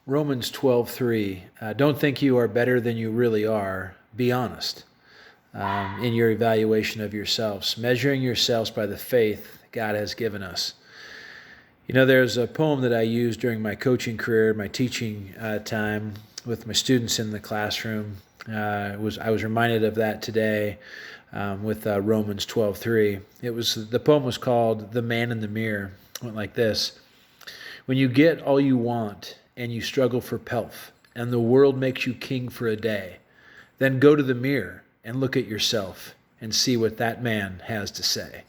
Romans 12:3. Don't think you are better than you really are. Be honest in your evaluation of yourselves, measuring yourselves by the faith God has given us. You know, there's a poem that I used during my coaching career, my teaching time with my students in the classroom. I was reminded of that today with Romans 12:3. The poem was called "The Man in the Mirror." It went like this: when you get all you want and you struggle for pelf, and the world makes you king for a day, then go to the mirror and look at yourself and see what that man has to say.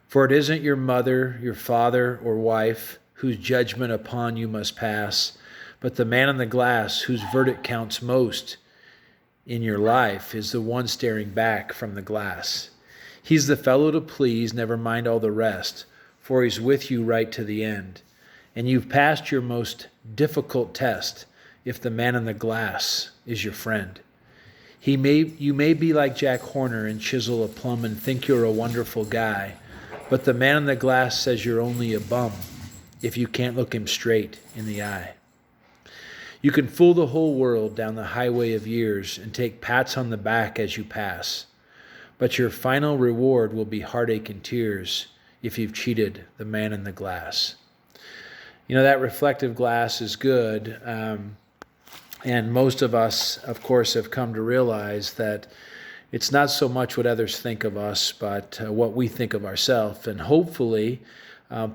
For it isn't your mother, your father, or wife whose judgment upon you must pass, but the man in the glass whose verdict counts most in your life is the one staring back from the glass. He's the fellow to please, never mind all the rest, for he's with you right to the end. And you've passed your most difficult test if the man in the glass is your friend. You may be like Jack Horner and chisel a plum and think you're a wonderful guy, but the man in the glass says you're only a bum if you can't look him straight in the eye. You can fool the whole world down the highway of years and take pats on the back as you pass, but your final reward will be heartache and tears if you've cheated the man in the glass. You know, that reflective glass is good, and most of us, of course, have come to realize that it's not so much what others think of us, but what we think of ourselves. And hopefully,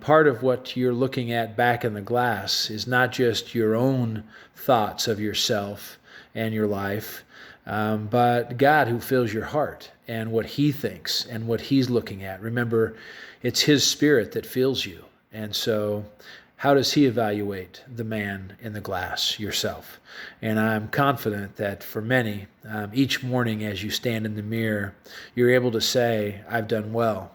part of what you're looking at back in the glass is not just your own thoughts of yourself and your life, but God who fills your heart and what He thinks and what He's looking at. Remember, it's His Spirit that fills you. And so how does He evaluate the man in the glass? Yourself. And I'm confident that for many, each morning as you stand in the mirror, you're able to say, I've done well.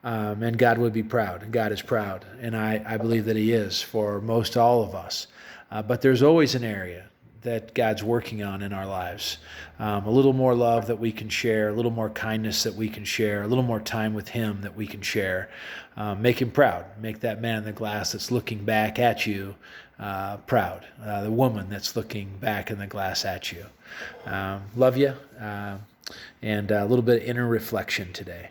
And God would be proud. God is proud. And I believe that He is for most all of us. But there's always an area that God's working on in our lives. A little more love that we can share, a little more kindness that we can share, a little more time with Him that we can share. Make Him proud. Make that man in the glass that's looking back at you proud. The woman that's looking back in the glass at you. Love you. And a little bit of inner reflection today.